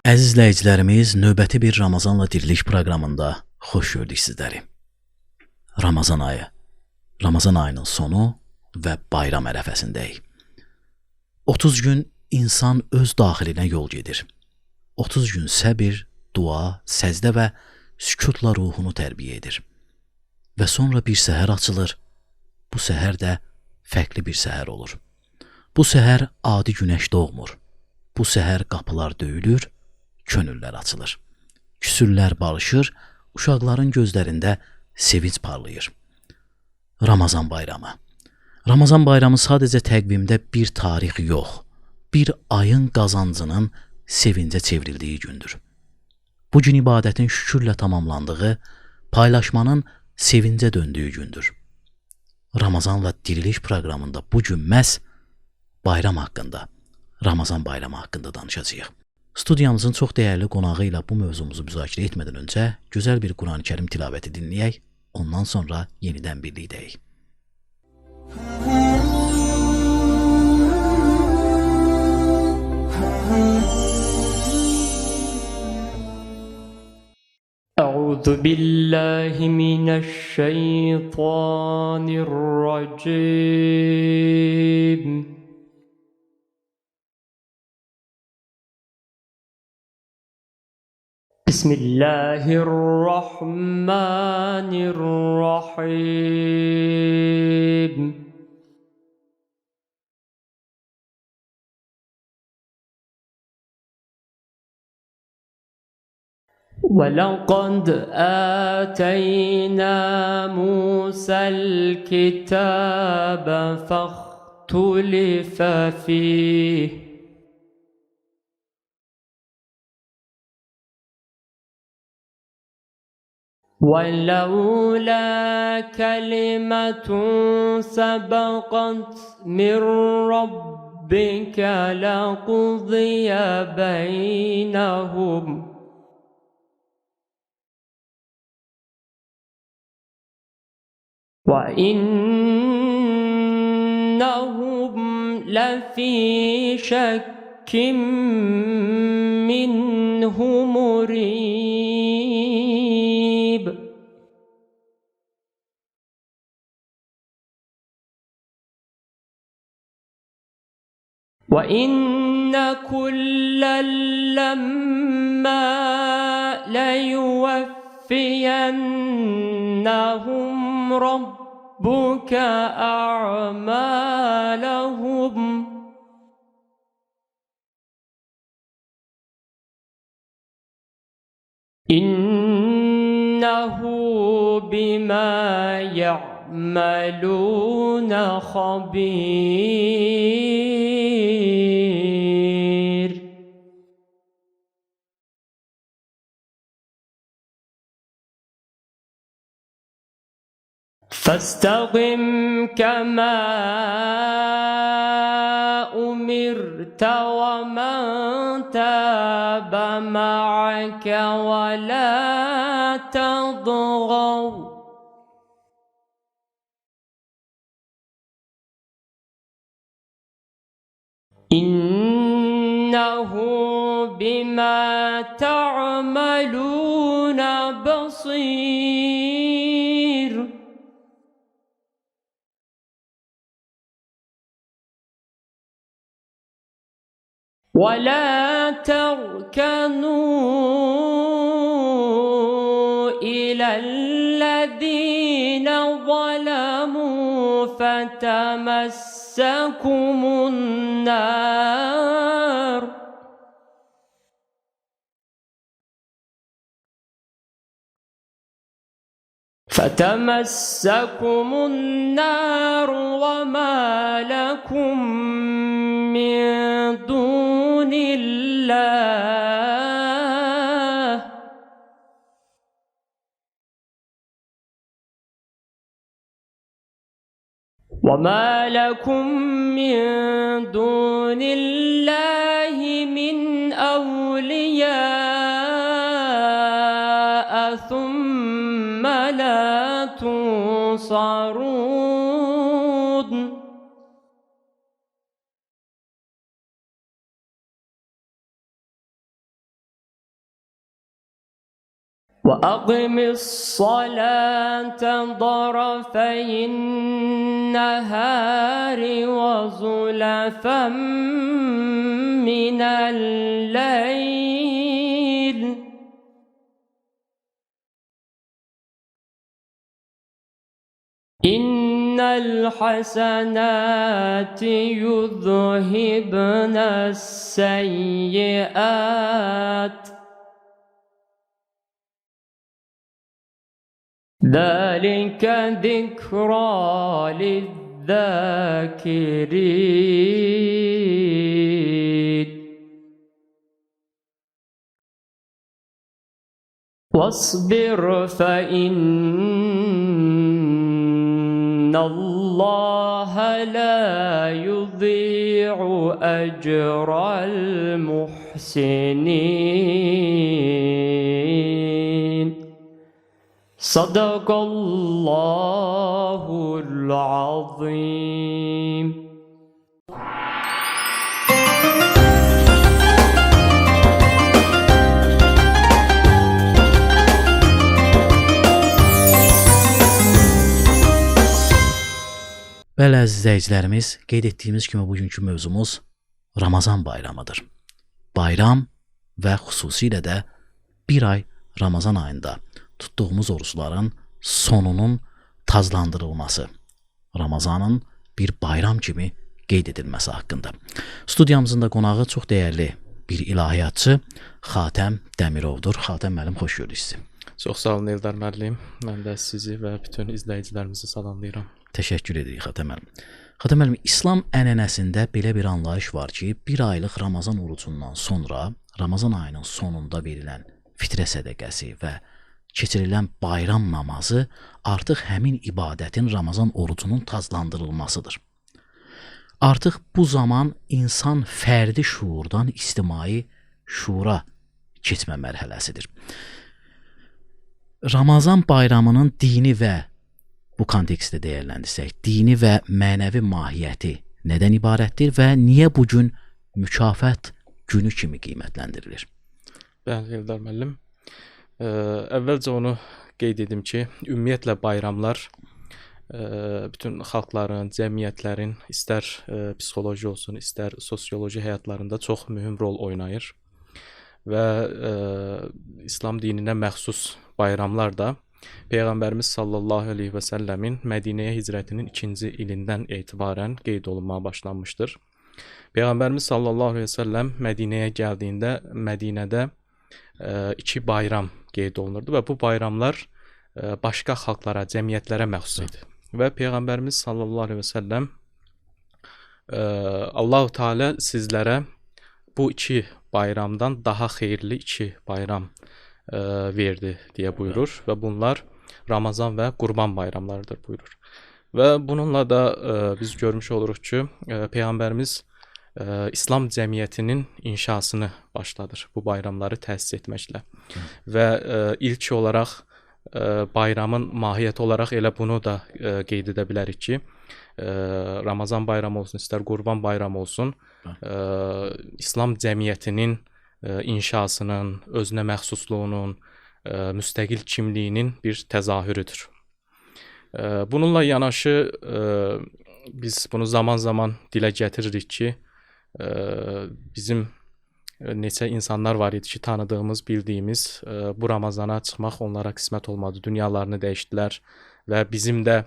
Əziz izləyicilərimiz, növbəti bir Ramazanla diriliş proqramında xoş gördük sizləri. Ramazan ayı, Ramazan ayının sonu və bayram ərəfəsindəyik. 30 gün insan öz daxilinə yol gedir. 30 gün səbir, dua, səzdə və sükutla ruhunu tərbiyə edir. Və sonra bir səhər açılır, bu səhər də fərqli bir səhər olur. Bu səhər adi günəş doğmur, bu səhər qapılar döyülür, könüllər açılır. Küsürlər barışır, uşaqların gözlərində sevinç parlayır. Ramazan bayramı. Ramazan bayramı sadəcə təqvimdə bir tarix yox, bir ayın qazancının sevincə çevrildiyi gündür. Bu gün ibadətin şükürlə tamamlandığı, paylaşmanın sevincə döndüyü gündür. Ramazanla diriliş proqramında bu gün məhz bayram haqqında, Ramazan bayramı haqqında danışacağıq. Studiyamızın çox dəyərli qonağı ilə bu mövzumuzu müzakirə etmədən öncə gözəl bir Quran-ı Kərim tilavəti dinləyək, ondan sonra yenidən birlikdəyik. Əuzu billahi mineşşeytanirracim. Bismillahirrahmanirrahim. وَلَقَدْ آتَيْنَا مُوسَى الْكِتَابَ فَاخْتُلِفَ فِيهِ وَلَوْلَا كَلِمَةٌ سَبَقَتْ مِنْ رَبِّكَ لَقُضِيَ بَيْنَهُمْ وَإِنَّهُمْ لَفِي شَكٍّ مِّنْهُ مُرِيبٍ وَإِنَّ كُلًّا لَّمَّا لَيُوَفِّيَنَّهُمْ رَبُّكَ أَعْمَالَهُمْ إِنَّهُ بِمَا يَعْمَلُونَ خَبِيرٌ. فاستقم كما أمرت ومن تاب معك ولا تطغوا إنه بما تعملون بصير. ولا تركنوا إلى الذين ظلموا فتمسكم النار وما لكم من دون الله من أولياء ثم لا تنصرون. وأقم الصلاة طرفي النهار وزلفا من الليل إن الحسنات يذهبن السيئات ذلك ذكرى للذاكرين واصبر فإن الله لا يضيع أجر المحسنين صدق الله العظيم. Bəli, əziz izləyicilərimiz, qeyd etdiyimiz kimi bugünkü mövzumuz Ramazan bayramıdır. Bayram və xüsusilə də bir ay Ramazan ayında tutduğumuz oruçların sonunun tazlandırılması, Ramazanın bir bayram kimi qeyd edilməsi haqqında. Studiyamızın da qonağı çox dəyərli bir ilahiyyatçı Xatəm Dəmirovdur. Xatəm müəllim, xoş gördük sizi. Çox sağ olun Eldar müəllim. Mən də sizi və bütün izləyicilərimizi salamlayıram. Təşəkkür edirik Xatəm müəllim. Xatəm müəllim, İslam ənənəsində belə bir anlayış var ki, bir aylıq Ramazan orucundan sonra, Ramazan ayının sonunda verilən fitrə sədəqəsi və keçirilən bayram namazı artıq həmin ibadətin Ramazan orucunun tazlandırılmasıdır. Artıq bu zaman insan fərdi şuurdan ictimai şuura keçmə mərhələsidir. Ramazan bayramının dini və bu kontekstdə dəyərləndirsək, dini və mənəvi mahiyyəti nədən ibarətdir və niyə bu gün mükafat günü kimi qiymətləndirilir? Bəli, Eldar müəllim. Əvvəlcə onu qeyd edim ki, ümumiyyətlə bayramlar bütün xalqların, cəmiyyətlərin istər psixoloji olsun, istər sosioloji həyatlarında çox mühüm rol oynayır. Və İslam dininə məxsus bayramlar da Peyğəmbərimiz sallallahu əleyhi və səlləmin Mədinəyə hicrətinin 2-ci ilindən etibarən qeyd olunmağa başlanmışdır. Peyğəmbərimiz sallallahu əleyhi və səlləm Mədinəyə gəldiyində Mədinədə 2 bayram qeyd olunurdu və bu bayramlar başqa xalqlara, cəmiyyətlərə məxsus idi. Və Peyğəmbərimiz sallallahu əleyhi və səlləm Allah-u Teala sizlərə bu 2 bayramdan daha xeyirli 2 bayram verdi deyə buyurur və bunlar Ramazan və Qurban bayramlarıdır buyurur. Və bununla da biz görmüş oluruq ki, Peyğəmbərimiz İslam cəmiyyətinin inşasını başladır bu bayramları təsis etməklə. Və ilk olaraq bayramın mahiyyəti olaraq elə bunu da qeyd edə bilərik ki, Ramazan bayramı olsun, istər Qurban bayramı olsun, İslam cəmiyyətinin inşasının, özünə məxsusluğunun, müstəqil kimliyinin bir təzahürüdür. Bununla yanaşı biz bunu zaman-zaman dilə gətiririk ki, bizim neçə insanlar var idi ki, tanıdığımız, bildiyimiz bu Ramazana çıxmaq onlara qismət olmadı, dünyalarını dəyişdilər və bizim də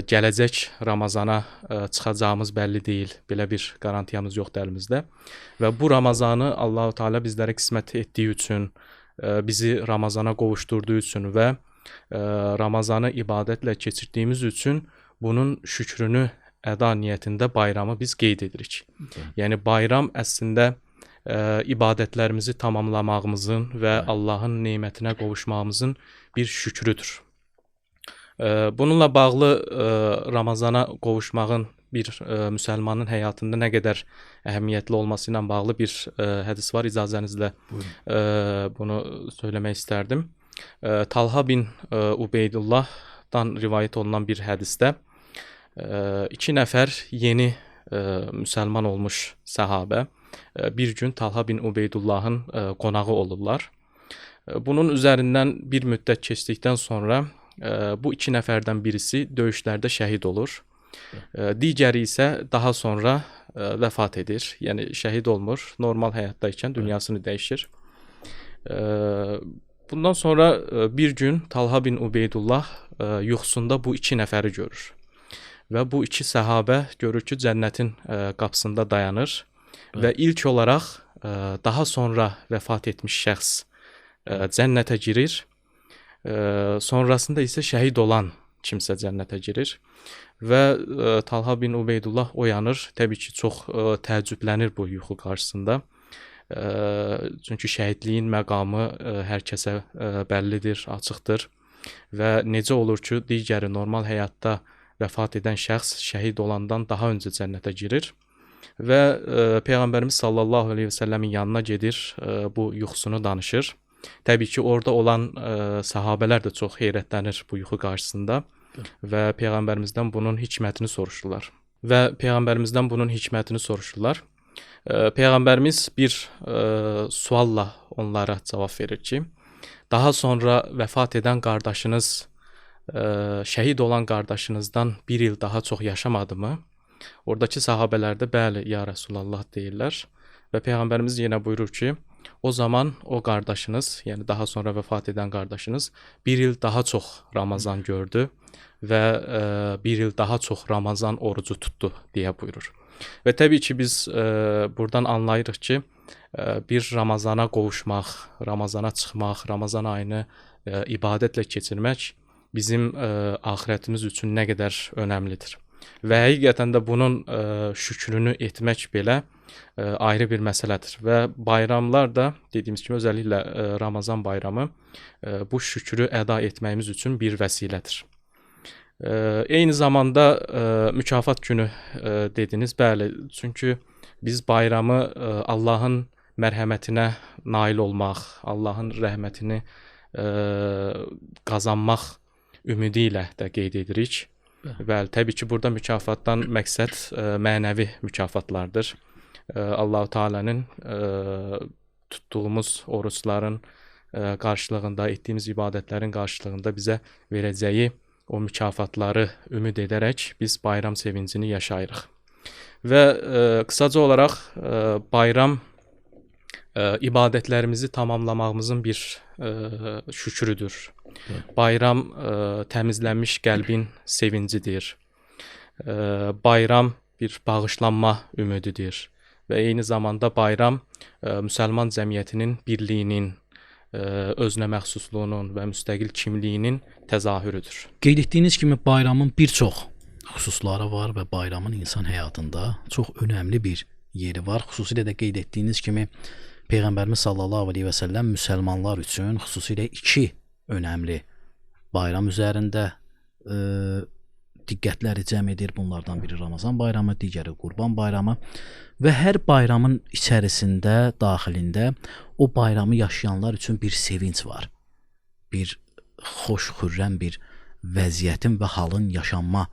gələcək Ramazana çıxacağımız bəlli deyil, belə bir qarantiyamız yoxdur əlimizdə və bu Ramazanı Allah-u Teala bizlərə qismət etdiyi üçün, bizi Ramazana qovuşturduğu üçün və Ramazanı ibadətlə keçirdiyimiz üçün bunun şükrünü əda niyyətində bayramı biz qeyd edirik. Yəni bayram əslində ibadətlərimizi tamamlamağımızın və Allahın nemətinə qovuşmağımızın bir şükrüdür. Bununla bağlı Ramazana qovuşmağın bir müsəlmanın həyatında nə qədər əhəmiyyətli olması ilə bağlı bir hədis var. İcazənizlə bunu söyləmək istərdim. Talha bin Ubeydullahdan rivayət olunan bir hədisdə 2 nəfər yeni müsəlman olmuş səhabə bir gün Talha bin Ubeydullahın qonağı olurlar Bunun üzərindən bir müddət keçdikdən sonra bu 2 nəfərdən birisi döyüşlərdə şəhid olur. Digəri isə daha sonra vəfat edir. Yəni şəhid olmur, normal həyatda ikən dünyasını dəyişir. Bundan sonra bir gün Talha bin Ubeydullah yuxusunda bu 2 nəfəri görür. Və bu 2 səhabə görür ki, cənnətin qapısında dayanır və ilk olaraq daha sonra vəfat etmiş şəxs cənnətə girir. Sonrasında isə şəhid olan kimsə cənnətə girir və Talha bin Ubeydullah oyanır. Təbii ki, çox təəccüblənir bu yuxu qarşısında. Çünki şəhidliyin məqamı hər kəsə bəllidir, açıqdır və necə olur ki, digəri normal həyatda vəfat edən şəxs şəhid olandan daha öncə cənnətə girir və Peyğəmbərimiz sallallahu əleyhi və səlləmin yanına gedir, bu yuxusunu danışır. Təbii ki, orada olan səhabələr də çox heyrətlənir bu yuxu qarşısında və Peyğəmbərimizdən bunun hikmətini soruşurlar. Peyğəmbərimiz bir sualla onlara cavab verir ki, daha sonra vəfat edən qardaşınız şəhid olan qardaşınızdan bir il daha çox yaşamadımı? Oradakı səhabələr də bəli, ya Rəsulallah deyirlər və Peyğəmbərimiz yenə buyurur ki, o zaman o qardaşınız, yəni daha sonra vəfat edən qardaşınız bir il daha çox Ramazan gördü və bir il daha çox Ramazan orucu tutdu deyə buyurur. Və təbii ki, biz buradan anlayırıq ki, bir Ramazana qovuşmaq, Ramazana çıxmaq, Ramazan ayını ibadətlə keçirmək bizim axirətimiz üçün nə qədər önəmlidir. Və həqiqətən də bunun şükrünü etmək belə ayrı bir məsələdir və bayramlar da dediyimiz kimi özəlliklə Ramazan bayramı bu şükrü əda etməyimiz üçün bir vəsilədir. Eyni zamanda mükafat günü dediniz, bəli, çünki biz bayramı Allahın mərhəmətinə nail olmaq, Allahın rəhmətini qazanmaq ümidi ilə də qeyd edirik. Bəli, təbii ki, burada mükafatdan məqsəd mənəvi mükafatlardır. Allah-u Teala'nın tutduğumuz oruçların qarşılığında, etdiyimiz ibadətlərin qarşılığında bizə verəcəyi o mükafatları ümid edərək biz bayram sevincini yaşayırıq. Və qısaca olaraq bayram ibadətlərimizi tamamlamağımızın bir şükrüdür. Bayram təmizlənmiş qəlbin sevincidir. Bayram bir bağışlanma ümididir. Və eyni zamanda bayram müsəlman cəmiyyətinin birliyinin, özünə məxsusluğunun və müstəqil kimliyinin təzahürüdür. Qeyd etdiyiniz kimi bayramın bir çox xüsusları var və bayramın insan həyatında çox önəmli bir yeri var. Xüsusilə də qeyd etdiyiniz kimi Peyğəmbərimiz sallallahu əleyhi və səlləm müsəlmanlar üçün xüsusilə 2 önəmli bayram üzərində diqqətləri cəm edir. Bunlardan biri Ramazan bayramı, digəri Qurban bayramı və hər bayramın içərisində, daxilində o bayramı yaşayanlar üçün bir sevinç var. Bir xoş, xürrəm bir vəziyyətin və halın yaşanma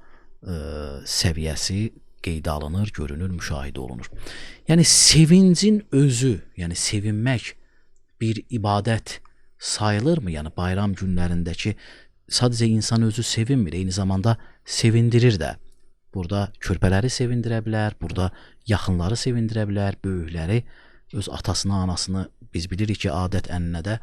səviyyəsi qeydə alınır, görünür, müşahidə olunur. Yəni sevincin özü, yəni sevinmək bir ibadət sayılırmı? Yəni bayram günlərindəki sadəcə insan özü sevinmir, eyni zamanda sevindirir də. Burada körpələri sevindirə bilər, burada yaxınları sevindirə bilər, böyükləri, öz atasını, anasını, biz bilirik ki, adət-ənənədə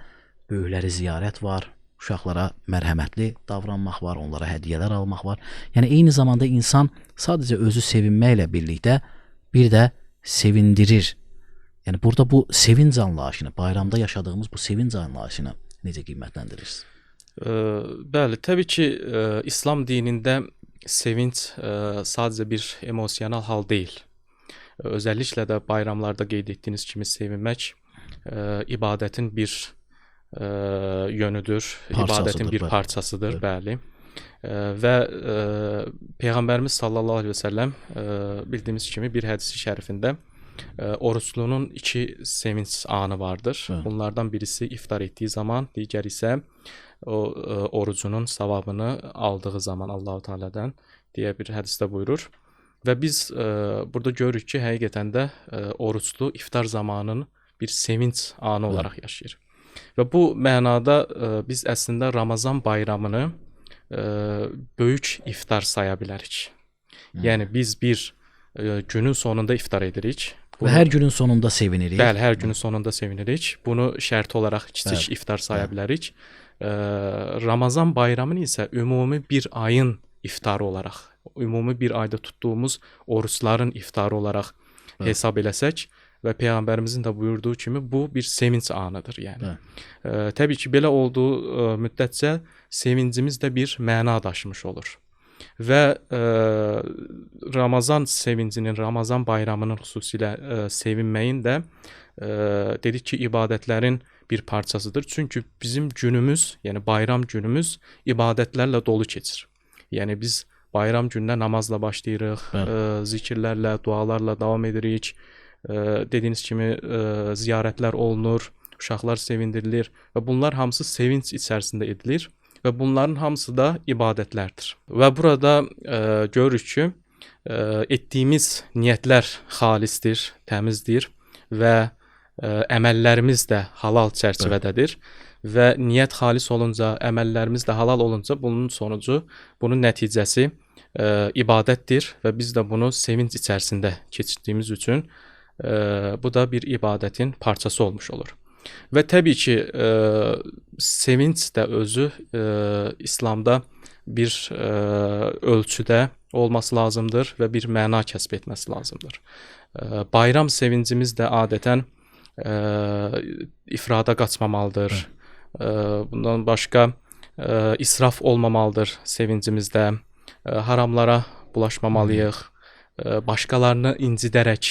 böyükləri ziyarət var, uşaqlara mərhəmətli davranmaq var, onlara hədiyyələr almaq var. Yəni eyni zamanda insan sadəcə özü sevinməklə birlikdə bir də sevindirir. Yəni burada bu sevinc anlayışını, bayramda yaşadığımız bu sevinc anlayışını necə qiymətləndirirsiniz? Bəli, təbii ki, İslam dinində sevinç sadəcə bir emosional hal deyil. Özəlliklə də bayramlarda qeyd etdiyiniz kimi sevinmək ibadətin bir yönüdür, ibadətin bir parçasıdır, bəli. Və Peyğəmbərimiz sallallahu əleyhi və səlləm bildiyimiz kimi bir hədisi şərifində oruçlunun 2 sevinç anı vardır. Bunlardan birisi iftar etdiyi zaman, digəri isə o orucunun savabını aldığı zaman Allah-u Teala'dan deyə bir hədisdə buyurur. Və biz burada görürük ki, həqiqətən də oruçlu iftar zamanının bir sevinç anı olaraq yaşayır. Və bu mənada biz əslində Ramazan bayramını böyük iftar saya bilərik. Yəni biz bir günün sonunda iftar edirik. Və hər günün sonunda sevinirik. Bəli, hər günün sonunda sevinirik. Bunu şərti olaraq kiçik iftar saya bilərik. Ramazan bayramını isə ümumi bir ayın iftarı olaraq, ümumi bir ayda tutduğumuz oruçların iftarı olaraq hesab eləsək və Peyğəmbərimizin də buyurduğu kimi bu bir sevinç anıdır. Yəni təbii ki, belə olduğu müddətcə sevincimiz də bir məna daşımış olur. Və Ramazan sevincinin, Ramazan bayramının xüsusilə sevinməyin də dedik ki, ibadətlərin bir parçasıdır. Çünki bizim günümüz, yəni bayram günümüz ibadətlərlə dolu keçir. Yəni biz bayram gününə namazla başlayırıq, zikirlərlə, dualarla davam edirik. Dediyiniz kimi ziyarətlər olunur, uşaqlar sevindirilir və bunlar hamısı sevinç içərisində edilir və bunların hamısı da ibadətlərdir. Və burada görürük ki, etdiyimiz niyyətlər xalisdir, təmizdir və əməllərimiz də halal çərçivədədir və niyyət xalis olunca, əməllərimiz də halal olunca bunun sonucu, bunun nəticəsi ibadətdir və biz də bunu sevinç içərisində keçirdiyimiz üçün bu da bir ibadətin parçası olmuş olur. Və təbii ki, sevinç də özü İslamda bir ölçüdə olması lazımdır və bir məna kəsb etməsi lazımdır. Bayram sevincimiz də adətən ifrada qaçmamalıdır. Bundan başqa israf olmamalıdır sevincimizdə. Haramlara bulaşmamalıyıq. Başqalarını incidərək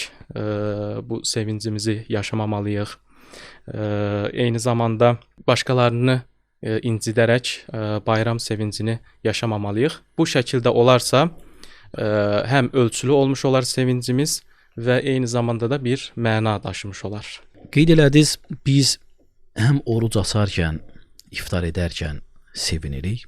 bu sevincimizi yaşamamalıyıq. Eyni zamanda başqalarını incidərək bayram sevincini yaşamamalıyıq. Bu şəkildə olarsa həm ölçülü olmuş olar sevincimiz və eyni zamanda da bir məna daşımış olar. Qeyd elədiniz, biz həm oruc açarkən, iftar edərkən sevinirik.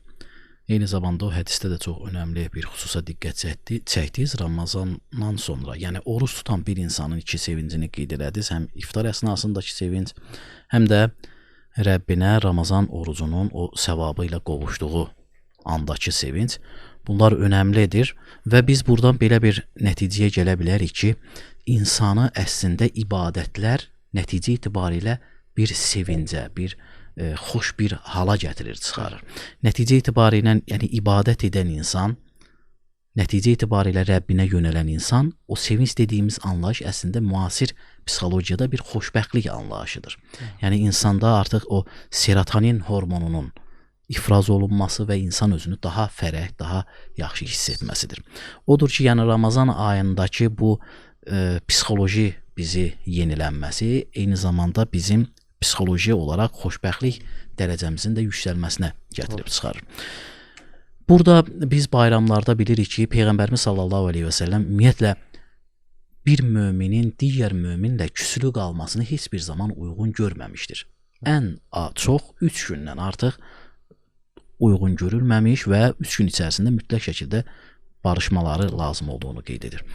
Eyni zamanda o hədisdə də çox önəmli bir xüsusa diqqət çəkdiniz. Ramazandan sonra, yəni oruc tutan bir insanın iki sevincini qeyd elədiniz. Həm iftar əsnasındakı sevinc, həm də Rəbbinə Ramazan orucunun o səvabı ilə qovuşduğu andakı sevinc. Bunlar önəmlidir və biz buradan belə bir nəticəyə gələ bilərik ki, insanı əslində ibadətlər nəticə itibarilə bir sevincə, bir xoş bir hala gətirir, çıxarır. Nəticə itibarilə, yəni ibadət edən insan, nəticə itibarilə Rəbbinə yönələn insan, o sevinç dediyimiz anlayış əslində müasir psixologiyada bir xoşbəxtlik anlayışıdır. Yəni insanda artıq o serotonin hormonunun ifraz olunması və insan özünü daha fərəh, daha yaxşı hiss etməsidir. Odur ki, yəni Ramazan ayındakı bu psixoloji bizi yenilənməsi eyni zamanda bizim psixoloji olaraq xoşbəxtlik dərəcəmizin də yüksəlməsinə gətirib çıxarır. Burada biz bayramlarda bilirik ki, Peyğəmbərimiz sallallahu aleyhi və səlləm ümumiyyətlə bir müminin digər müminlə küsülü qalmasını heç bir zaman uyğun görməmişdir. Ən çox 3 gündən artıq uyğun görülməmiş və 3 gün içərisində mütləq şəkildə barışmaları lazım olduğunu qeyd edir.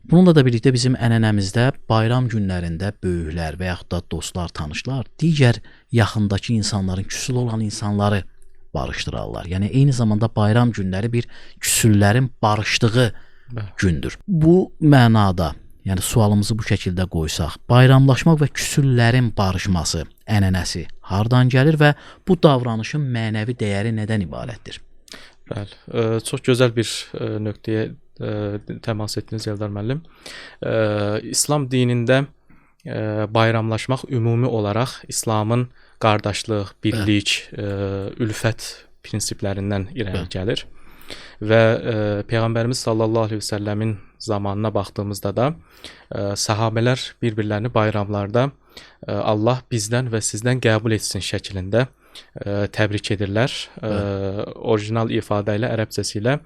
Bununla da birlikdə bizim ənənəmizdə bayram günlərində böyüklər və yaxud da dostlar, tanışlar digər yaxındakı insanların, küsülü olan insanları barışdırarlar. Yəni eyni zamanda bayram günləri bir küsüllərin barışdığı gündür. Bu mənada, yəni sualımızı bu şəkildə qoysaq, bayramlaşmaq və küsüllərin barışması ənənəsi hardan gəlir və bu davranışın mənəvi dəyəri nədən ibarətdir? Bəli, çox gözəl bir nöqtəyə təmas etdiniz Eldar müəllim. İslam dinində bayramlaşmaq ümumi olaraq İslamın qardaşlıq, birlik, ülfət prinsiplərindən irəli gəlir və Peyğəmbərimiz sallallahu əleyhi və səlləmin zamanına baxdığımızda da səhabələr bir-birlərini bayramlarda Allah bizdən və sizdən qəbul etsin şəklində təbrik edirlər. Orijinal ifadə ilə, ərəbcəsi ilə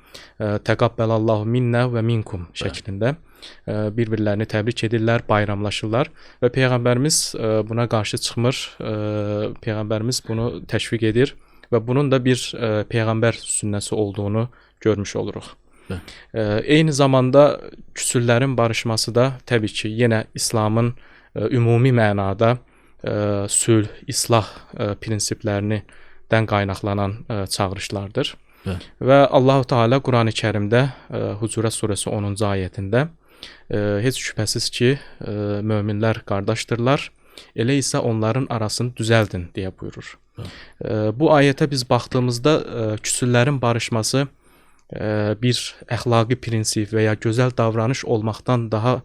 təqabbəlallahu minnə və minkum şəklində bir-birlərini təbrik edirlər, bayramlaşırlar və Peyğəmbərimiz buna qarşı çıxmır. Peyğəmbərimiz bunu təşviq edir və bunun da bir Peyğəmbər sünnəsi olduğunu görmüş oluruq. Eyni zamanda küsüllərin barışması da təbii ki, yenə İslamın ümumi mənada sülh, islah prinsiplərindən qaynaqlanan çağırışlardır. Bəli. Və Allahu Teala Qurani-Kərimdə Hucurat surəsi 10-cu ayətində heç şübhəsiz ki, möminlər qardaşdırlar, elə isə onların arasını düzəldin deyə buyurur. Bu ayətə biz baxdığımızda küsüllərin barışması bir əxlaqi prinsip və ya gözəl davranış olmaqdan daha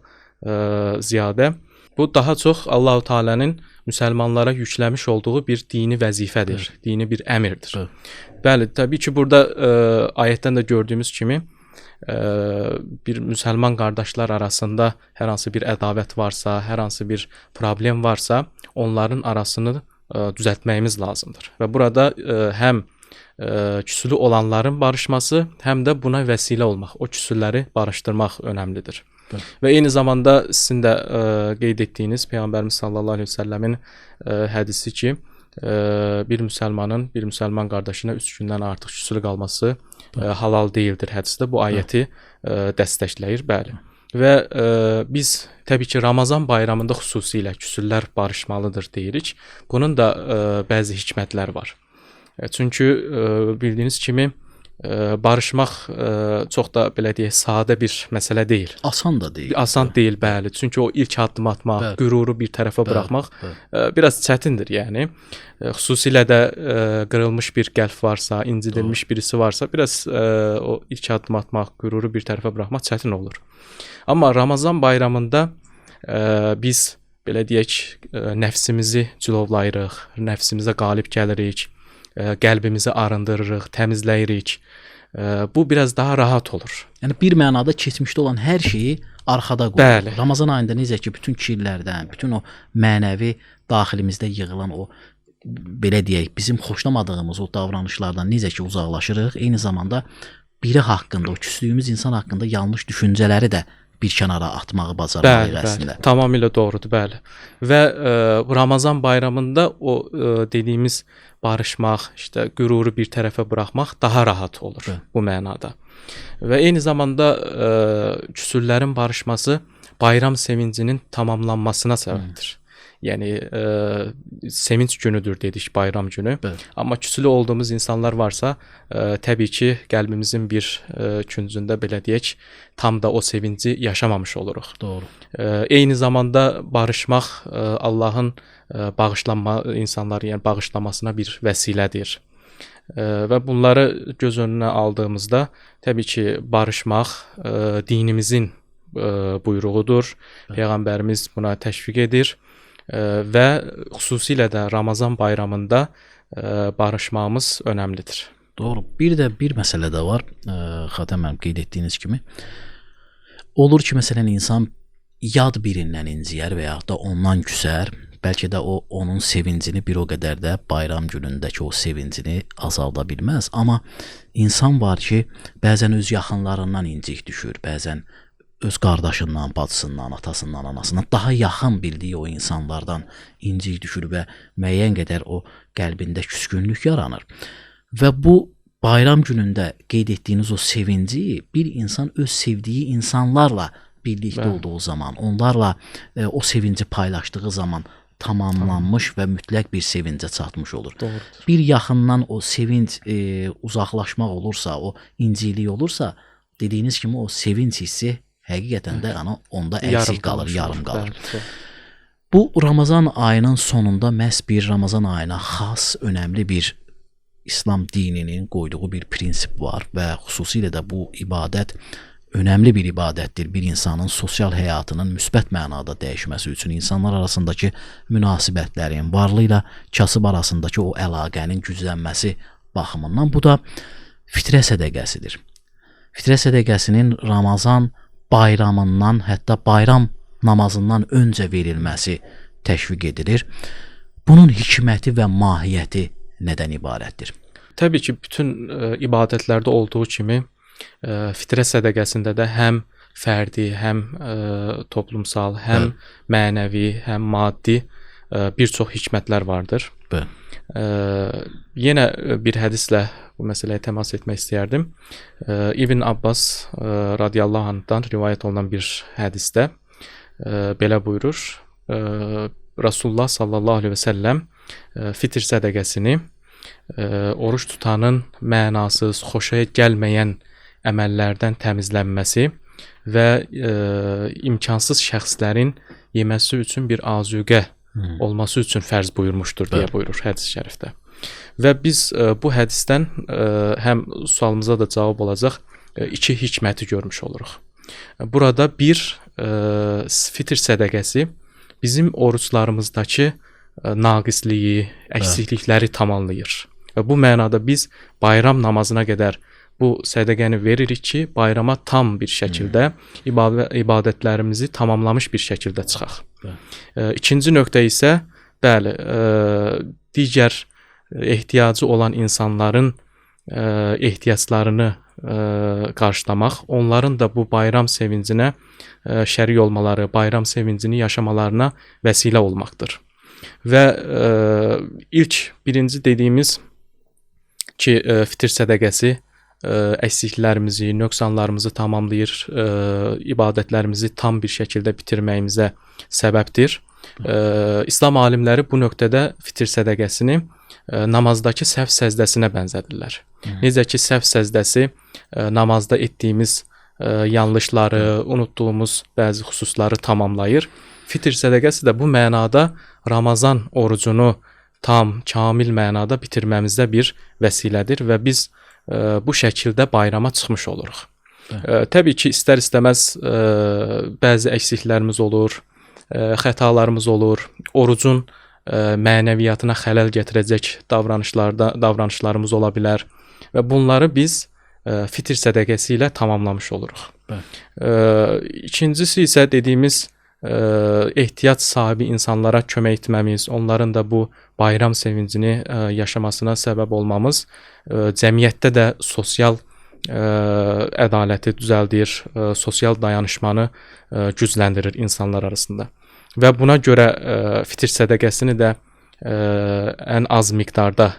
ziyadə, bu daha çox Allahu Teala'nın müsəlmanlara yükləmiş olduğu bir dini vəzifədir, dini bir əmrdir. Bəli, təbii ki, burada ayətdən də gördüyümüz kimi bir müsəlman qardaşlar arasında hər hansı bir ədavət varsa, hər hansı bir problem varsa, onların arasını düzəltməyimiz lazımdır. Və burada həm küsülü olanların barışması, həm də buna vəsilə olmaq, o küsülləri barışdırmaq önəmlidir. Və eyni zamanda sizin də qeyd etdiyiniz Peyğəmbərimiz sallallahu əleyhi və səlləmin hədisi ki, bir müsəlmanın bir müsəlman qardaşına 3 gündən artıq küsülü qalması halal deyildir hədisdə. Bu ayəti dəstəkləyir, bəli. Və biz təbii ki, Ramazan bayramında xüsusilə küsüllər barışmalıdır deyirik. Bunun da bəzi hikmətləri var. Çünki bildiyiniz kimi barışmaq çox da belə deyək sadə bir məsələ deyil. Asan da deyil. Asan deyil, bəli. Çünki o ilk addım atmaq, qüruru bir tərəfə buraxmaq biraz çətindir, yəni. Xüsusilə də qırılmış bir qəlb varsa, incidilmiş birisi varsa, biraz o ilk addım atmaq, qüruru bir tərəfə buraxmaq çətin olur. Amma Ramazan bayramında biz belə deyək nəfsimizi cilovlayırıq, nəfsimizə qalib gəlirik, qəlbimizi arındırırıq, təmizləyirik. Bu biraz daha rahat olur. Yəni bir mənada keçmişdə olan hər şeyi arxada qoyuruq. Ramazan ayında necə ki, bütün kirlərdən, bütün o mənəvi daxilimizdə yığılan o belə deyək, bizim xoşlamadığımız o davranışlardan necə ki uzaqlaşırıq, eyni zamanda biri haqqında, o küslüyümüz insan haqqında yanlış düşüncələri də bir kənara atmağı bacarmalıyıq əslində. Bəli, tamamilə doğrudur, bəli. Və Ramazan bayramında o dediyimiz barışmaq, işte qüruru bir tərəfə buraxmaq daha rahat olur bu mənada. Və eyni zamanda küsüllərin barışması bayram sevincinin tamamlanmasına səbəbdir. Yəni sevinç günüdür dedik, bayram günü. Amma küsülü olduğumuz insanlar varsa, təbii ki, qəlbimizin bir küncündə belə deyək, tam da o sevinci yaşamamış oluruq. Doğru. Eyni zamanda barışmaq Allahın insanları, yəni bağışlamasına bir vəsilədir. Və bunları göz önünə aldığımızda, təbii ki, barışmaq dinimizin buyruğudur. Peyğəmbərimiz buna təşviq edir. Və xüsusilə də Ramazan bayramında barışmağımız önəmlidir. Doğru. Bir məsələ də var, Xatəm müəllim qeyd etdiyiniz kimi. Olur ki, məsələn, insan yad birindən inciyər və ya da ondan küsər, bəlkə də o onun sevincini bir o qədər də bayram günündəki o sevincini azalda bilməz. Amma insan var ki, bəzən öz yaxınlarından incik düşür, bəzən öz qardaşından, bacısından, atasından, anasından daha yaxın bildiyi o insanlardan incik düşür və müəyyən qədər o qəlbində küskünlük yaranır. Və bu bayram günündə qeyd etdiyiniz o sevinci bir insan öz sevdiyi insanlarla birlikdə olduğu zaman, onlarla o sevinci paylaşdığı zaman tamamlanmış və mütləq bir sevincə çatmış olur. Doğrudur. Bir yaxından o sevinc uzaqlaşmaq olursa, o inciklik olursa, dediyiniz kimi o sevinc hissi həqiqətən də onda əksik qalır, yarım qalır. Bu Ramazan ayının sonunda məhz bir Ramazan ayına xas, önəmli bir İslam dininin qoyduğu bir prinsip var və xüsusilə də bu ibadət önəmli bir ibadətdir. Bir insanın sosial həyatının müsbət mənada dəyişməsi üçün, insanlar arasındakı münasibətlərin, varlı ilə kasıb arasındakı o əlaqənin güclənməsi baxımından bu da fitrə sədəqəsidir. Fitrə sədəqəsinin Ramazan bayramından, hətta bayram namazından öncə verilməsi təşviq edilir. Bunun hikməti və mahiyyəti nədən ibarətdir? Təbii ki, bütün ibadətlərdə olduğu kimi fitrə sədəqəsində də həm fərdi, həm toplumsal, həm mənəvi, həm maddi bir çox hikmətlər vardır. Yenə bir hədislə bu məsələyə təmas etmək istəyərdim. İbn Abbas radiyallahu anhdan rivayət olunan bir hədisdə belə buyurur. Rasulullah sallallahu əleyhi və səlləm fitr sədaqəsini oruç tutanın mənasız, xoşa gəlməyən əməllərdən təmizlənməsi və imkansız şəxslərin yeməsi üçün bir azuqə olması üçün fərz buyurmuşdur deyə buyurur hədis-i şərifdə. Və biz bu hədisdən həm sualımıza da cavab olacaq iki hikməti görmüş oluruq. Burada bir fitr sədaqəsi bizim oruçlarımızdakı naqisliyi, əksiklikləri tamamlayır. Və bu mənada biz bayram namazına qədər bu sədaqəni veririk ki, bayrama tam bir şəkildə ibadətlərimizi tamamlamış bir şəkildə çıxaq. İkinci nöqtə isə, bəli, digər ehtiyacı olan insanların ehtiyaclarını qarşılamaq, onların da bu bayram sevincinə şərik olmaları, bayram sevincini yaşamalarına vəsilə olmaqdır. Və birinci dediyimiz ki, fitr sədaqəsi əksiklərimizi, nöqsanlarımızı tamamlayır, ibadətlərimizi tam bir şəkildə bitirməyimizə səbəbdir. İslam alimləri bu nöqtədə fitr sədaqəsini namazdakı səhv səzdəsinə bənzədirlər. Necə ki, səhv səzdəsi namazda etdiyimiz yanlışları, unutduğumuz bəzi xüsusları tamamlayır. Fitr sədaqəsi də bu mənada Ramazan orucunu tam, kamil mənada bitirməmizdə bir vəsilədir və biz bu şəkildə bayrama çıxmış oluruq. Təbii ki, istər-istəməz bəzi əksiklərimiz olur, xətalarımız olur, orucun mənəviyyatına xələl gətirəcək davranışlarımız ola bilər və bunları biz fitr sədaqəsi ilə tamamlamış oluruq. İkincisi isə dediyimiz ehtiyac sahibi insanlara kömək etməmiz, onların da bu bayram sevincini yaşamasına səbəb olmamız cəmiyyətdə də sosial ədaləti düzəldir, sosial dayanışmanı gücləndirir insanlar arasında. Və buna görə fitr sədaqəsini də ən az miqdarda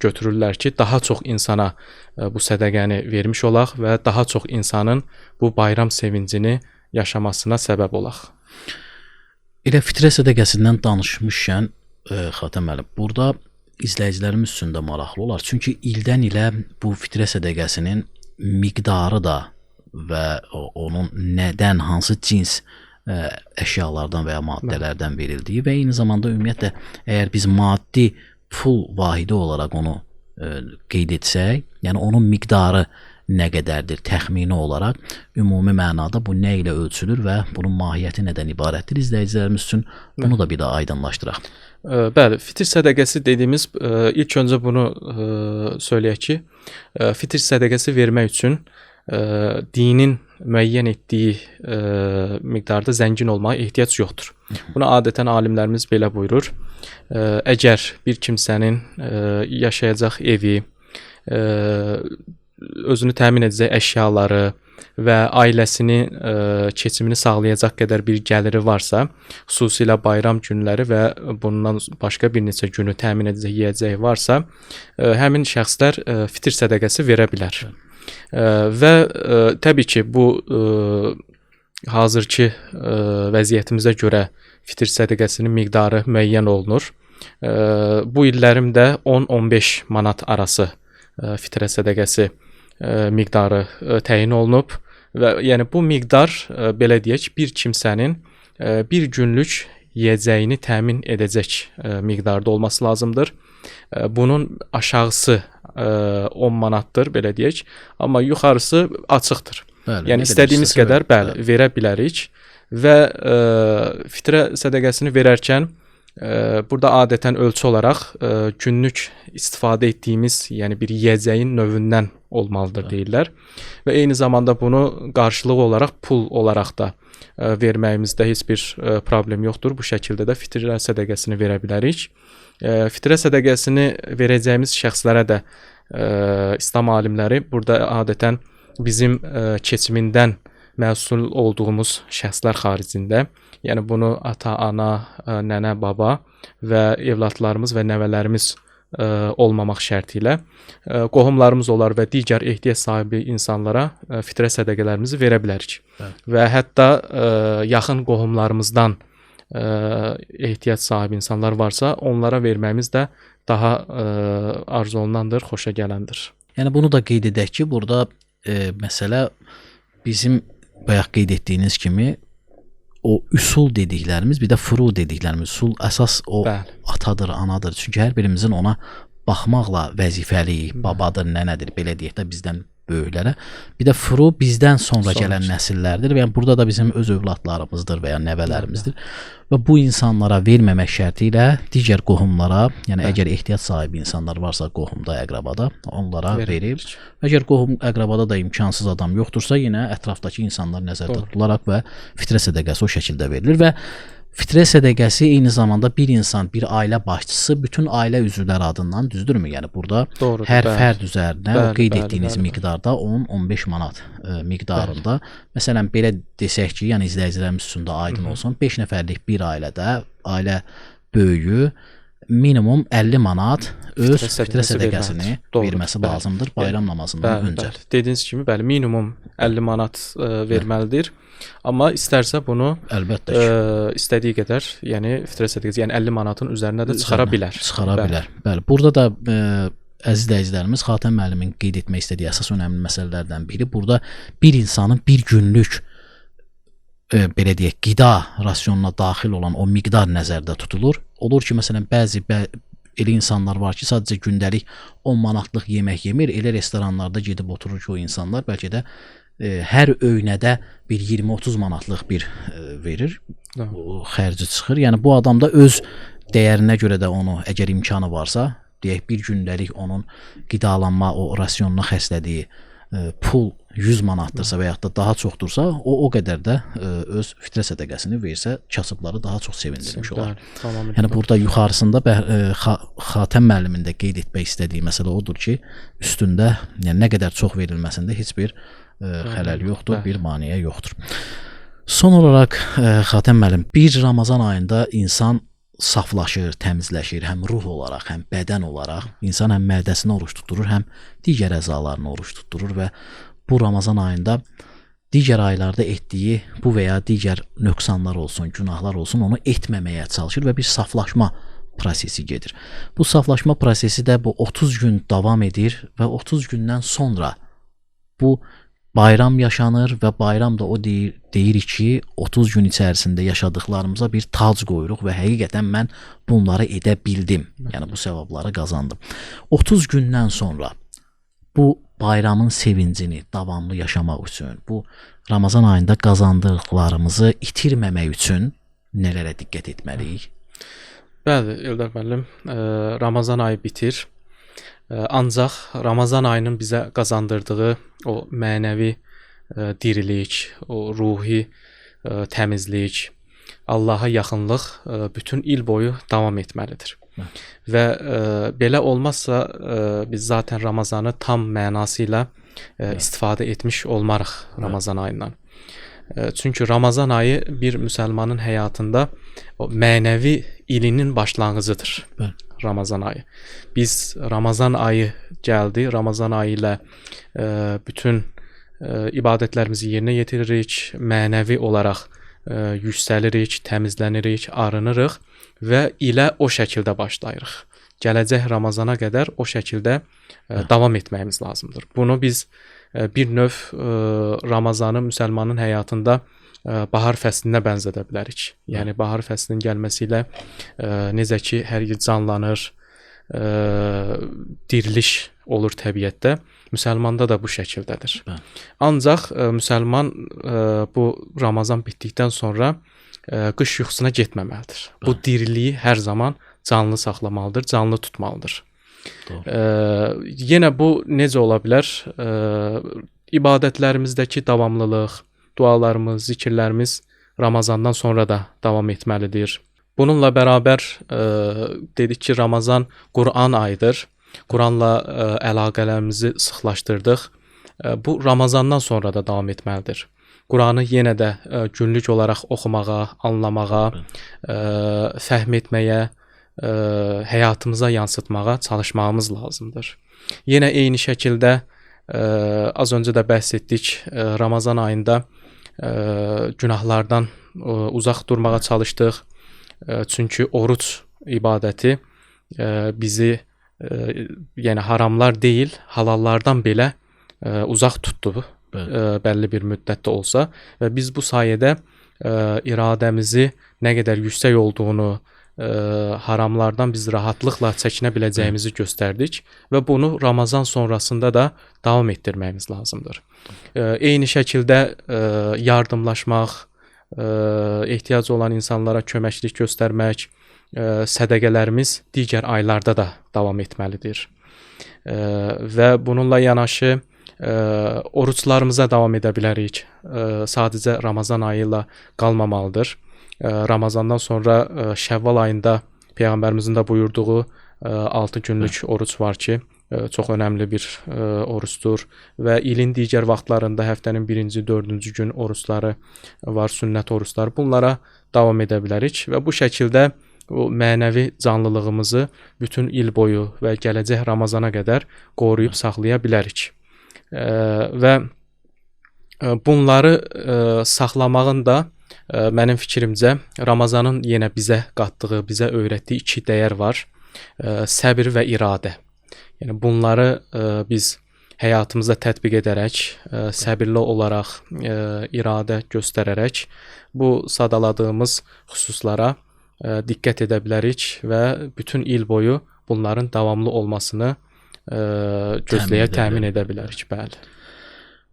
götürürlər ki, daha çox insana bu sədaqəni vermiş olaq və daha çox insanın bu bayram sevincini yaşamasına səbəb olaq. Elə fitrə sədaqəsindən danışmışkən, Xatəm müəllim, burada izləyicilərimiz üçün də maraqlı olar. Çünki ildən ilə bu fitrə sədaqəsinin miqdarı da və onun nədən, hansı cins əşyalardan və ya maddələrdən verildiyi və eyni zamanda ümumiyyətlə əgər biz maddi pul vahidi olaraq onu qeyd etsək, yəni onun miqdarı nə qədərdir təxmini olaraq, ümumi mənada bu nə ilə ölçülür və bunun mahiyyəti nədən ibarətdir? İzləyicilərimiz üçün bunu da bir də aydınlaşdıraq. Bəli, fitr sədaqəsi dediyimiz, ilk öncə bunu söyləyək ki, fitr sədaqəsi vermək üçün dinin müəyyən etdiyi miqdarda zəngin olmağa ehtiyac yoxdur. Buna adətən alimlərimiz belə buyurur. Əgər bir kimsənin yaşayacaq evi, özünü təmin edəcək əşyaları və ailəsinin keçimini sağlayacaq qədər bir gəliri varsa, xüsusilə bayram günləri və bundan başqa bir neçə günü təmin edəcək yeyəcəyi varsa, həmin şəxslər fitr sədaqəsi verə bilər. Və təbii ki, bu hazırki vəziyyətimizə görə fitr sədaqəsinin miqdarı müəyyən olunur. Bu illərim də 10-15 manat arası fitrə sədaqəsi miqdarı təyin olunub və yəni bu miqdar belə deyək bir kimsənin bir günlük yeyəcəyini təmin edəcək miqdarda olması lazımdır. Bunun aşağısı 10 manatdır belə deyək, amma yuxarısı açıqdır. Bəli, yəni istədiyimiz qədər verə bilərik və fitrə sədaqəsini verərkən burada adətən ölçü olaraq günlük istifadə etdiyimiz, yəni bir yeyəcəyin növündən olmalıdır deyirlər. Və eyni zamanda bunu qarşılığı olaraq pul olaraq da verməyimizdə heç bir problem yoxdur. Bu şəkildə də fitrə sədaqəsini verə bilərik. Fitrə sədaqəsini verəcəyimiz şəxslərə də İslam alimləri burada adətən bizim keçimindən məsul olduğumuz şəxslər xaricində, yəni bunu ata, ana, nənə, baba və evladlarımız və nəvələrimiz olmamaq şərti ilə qohumlarımız olar və digər ehtiyac sahibi insanlara fitrə sədaqələrimizi verə bilərik. Və hətta yaxın qohumlarımızdan ehtiyac sahibi insanlar varsa, onlara verməyimiz də daha arzu olunandır, xoşa gələndir. Yəni bunu da qeyd edək ki, burada məsələ bizim bayaq qeyd etdiyiniz kimi o üsul dediklərimiz, bir də furu dediklərimiz. Üsul əsas o Bəli. atadır, anadır. Çünki hər birimizin ona baxmaqla vəzifəliyik, babadır, nənədir, belə deyək də bizdən böyüklərə. Bir də furu bizdən sonra gələn nəsillərdir və yəni burada da bizim öz övladlarımızdır və ya nəvələrimizdir. Və bu insanlara verməmək şərti ilə digər qohumlara, yəni əgər ehtiyac sahibi insanlar varsa qohumda, əqrabada, onlara verir. Əgər qohum, əqrabada da imkansız adam yoxdursa, yenə ətrafdakı insanlar nəzərdə tutularaq və fitrə sədəqəsi o şəkildə verilir və fitrə sədəqəsi eyni zamanda bir insan, bir ailə başçısı bütün ailə üzvləri adından düzdürmü? Yəni burada Doğrudur, hər bəli. fərd üzərinə o Bəli, qeyd bəli, etdiyiniz bəli. miqdarda 10-15 manat miqdarında. Məsələn belə desək ki, yəni izləyicilərimiz üçün də aydın olsun, 5 nəfərlik bir ailədə ailə böyüyü minimum 50 manat öz fitrə sədəqəsini verməsi lazımdır bayram namazından öncə. Bəli. Dediyiniz kimi, bəli, minimum 50 manat verməlidir. Amma istərsə bunu Əlbəttə ki, istədiyi qədər, yəni fitrə sədəqəsi, yəni 50 manatın üzərinə də çıxara bilər. Çıxara bilər. Bəli. Burada da əziz izləyicilərimiz Xatəm müəllimin qeyd etmək istədiyi əsas önəmli məsələlərdən biri burada bir insanın bir günlük belə deyək, qida rasionuna daxil olan o miqdar nəzərdə tutulur. Olur ki, məsələn, bəzi elə insanlar var ki, sadəcə gündəlik 10 manatlıq yemək yemir, elə restoranlarda gedib oturur ki, o insanlar bəlkə də hər öynədə bir 20-30 manatlıq bir verir, o xərci çıxır. Yəni bu adam da öz dəyərinə görə də onu, əgər imkanı varsa, deyək bir gündəlik onun qidalanma, o rasionuna xərclədiyi pul 100 manattırsa və yaxud da daha çoxdursa, o qədər də öz fitrə sədəqəsini versə, kasıbları daha çox sevindirmiş olar. Yəni burada yuxarısında Xatəm müəllimin də qeyd etmək istədiyi məsələ odur ki, üstündə yəni nə qədər çox verilməsində heç bir xələl yoxdur, bir maneə yoxdur. Son olaraq Xatəm müəllim, bir Ramazan ayında insan saflaşır, təmizləşir, həm ruh olaraq, həm bədən olaraq. İnsan həm mədəsini oruç tutdurur, həm digər əzalarını oruç tutdurur və bu Ramazan ayında digər aylarda etdiyi bu və ya digər nöqsanlar olsun, günahlar olsun, onu etməməyə çalışır və bir saflaşma prosesi gedir. Bu saflaşma prosesi də bu 30 gün davam edir və 30 gündən sonra bu bayram yaşanır və bayram da o deyir ki, 30 gün içərisində yaşadıqlarımıza bir tac qoyuruq və həqiqətən mən bunları edə bildim. Yəni bu savabları qazandım. 30 gündən sonra bu bayramın sevincini davamlı yaşamaq üçün, bu Ramazan ayında qazandıqlarımızı itirməmək üçün nələrə diqqət etməliyik? Bəli, Eldar müəllim, Ramazan ayı bitir. Ancaq Ramazan ayının bizə qazandırdığı o mənəvi dirilik, o ruhi təmizlik, Allaha yaxınlıq bütün il boyu davam etməlidir. Və belə olmazsa biz zaten Ramazanı tam mənası ilə istifadə etmiş olmarıq Ramazan ayından. Çünki Ramazan ayı bir müsəlmanın həyatında o mənəvi ilinin başlanğıcıdır. Ramazan ayı. Biz Ramazan ayı gəldi, Ramazan ayı ilə bütün ibadətlərimizi yerinə yetiririk, mənəvi olaraq yüksəlirik, təmizlənirik, arınırıq və ilə o şəkildə başlayırıq. Gələcək Ramazana qədər o şəkildə davam etməyimiz lazımdır. Bunu biz bir növ Ramazanı müsəlmanın həyatında bahar fəslinə bənzədə bilərik. Yəni bahar fəslinin gəlməsi ilə necə ki hər yer canlanır, diriliş olur təbiətdə, müsəlmanda da bu şəkildədir. Ancaq müsəlman bu Ramazan bitdikdən sonra qış yuxusuna getməməlidir. Bu diriliyi hər zaman canlı saxlamalıdır, canlı tutmalıdır. Yenə bu necə ola bilər? İbadətlərimizdəki davamlılıq, dualarımız, zikirlərimiz Ramazandan sonra da davam etməlidir. Bununla bərabər dedik ki, Ramazan Quran ayıdır. Quranla əlaqələrimizi sıxlaşdırdıq. Bu Ramazandan sonra da davam etməlidir. Quranı yenə də günlük olaraq oxumağa, anlamağa, fəhm etməyə, həyatımıza yansıtmağa çalışmağımız lazımdır. Yenə eyni şəkildə az öncə də bəhs etdik, Ramazan ayında günahlardan uzaq durmağa çalışdıq. Çünki oruc ibadəti bizi yəni haramlar deyil, halallardan belə uzaq tutdu bəlli bir müddətdə olsa və biz bu sayədə iradəmizi nə qədər yüksək olduğunu, haramlardan biz rahatlıqla çəkinə biləcəyimizi göstərdik və bunu Ramazan sonrasında da davam etdirməyimiz lazımdır. Eyni şəkildə yardımlaşmaq, ehtiyacı olan insanlara köməklik göstərmək, sədaqələrimiz digər aylarda da davam etməlidir. Və bununla yanaşı oruclarımıza davam edə bilərik. Sadəcə Ramazan ayı ilə qalmamalıdır. Ramazandan sonra Şəvval ayında Peyğəmbərimizin də buyurduğu 6 günlük oruc var ki, çox önəmli bir orucdur və ilin digər vaxtlarında həftənin 1-ci, 4-cü gün orucları var, sünnət orucları. Bunlara davam edə bilərik və bu şəkildə o mənəvi canlılığımızı bütün il boyu və gələcək Ramazana qədər qoruyub saxlaya bilərik. Və bunları saxlamağın da mənim fikrimcə Ramazanın yenə bizə qatdığı, bizə öyrətdiyi 2 dəyər var. Səbr və iradə. Yəni bunları biz həyatımızda tətbiq edərək, səbirli olaraq, iradə göstərərək bu sadaladığımız xüsuslara diqqət edə bilərik və bütün il boyu bunların davamlı olmasını təmin edə bilərik. Bəli.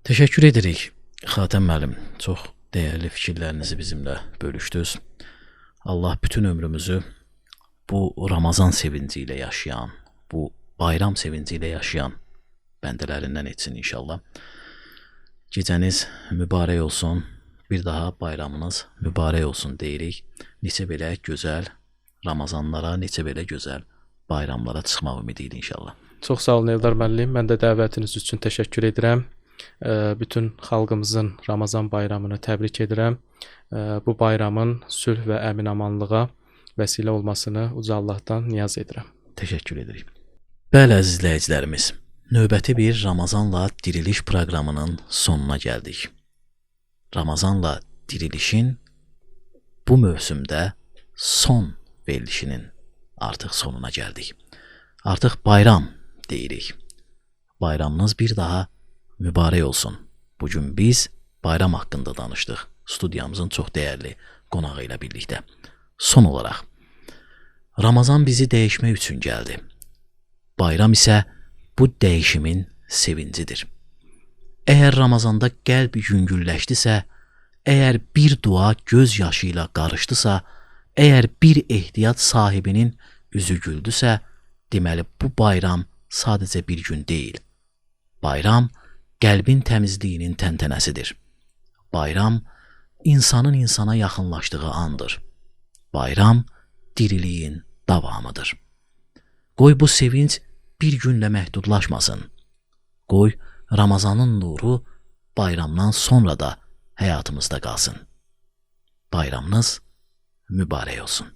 Təşəkkür edirik Xatəm müəllim. Çox dəyərli fikirlərinizi bizimlə bölüşdünüz. Allah bütün ömrümüzü bu Ramazan sevinci ilə yaşayan, bu bayram sevinci ilə yaşayan bəndələrindən etsin inşallah. Gecəniz mübarək olsun. Bir daha bayramınız mübarək olsun deyirik. Neçə belə gözəl Ramazanlara, neçə belə gözəl bayramlara çıxmaq ümidi ilə inşallah. Çox sağ olun Eldar müəllim. Mən də dəvətiniz üçün təşəkkür edirəm. Bütün xalqımızın Ramazan bayramını təbrik edirəm. Bu bayramın sülh və əmin-amanlığa vəsilə olmasını Uca Allahdan niyaz edirəm. Təşəkkür edirik. Bəli, əziz izləyicilərimiz, növbəti bir Ramazanla diriliş proqramının sonuna gəldik. Ramazanla dirilişin bu mövsümdə son verilişinin artıq sonuna gəldik. Artıq bayram deyirik. Bayramınız bir daha mübarək olsun. Bugün biz bayram haqqında danışdıq. Studiyamızın çox dəyərli qonağı ilə birlikdə. Son olaraq, Ramazan bizi dəyişmək üçün gəldi. Bayram isə bu dəyişimin sevincidir. Əgər Ramazanda qəlb yüngülləşdisə, əgər bir dua göz yaşı ilə qarışdısa, əgər bir ehtiyac sahibinin üzü güldüsə, deməli bu bayram sadəcə bir gün deyil. Bayram qəlbin təmizliyinin təntənəsidir. Bayram insanın insana yaxınlaşdığı andır. Bayram diriliyin davamıdır. Qoy bu sevinç bir günlə məhdudlaşmasın. Qoy Ramazanın nuru bayramdan sonra da həyatımızda qalsın. Bayramınız mübarək olsun.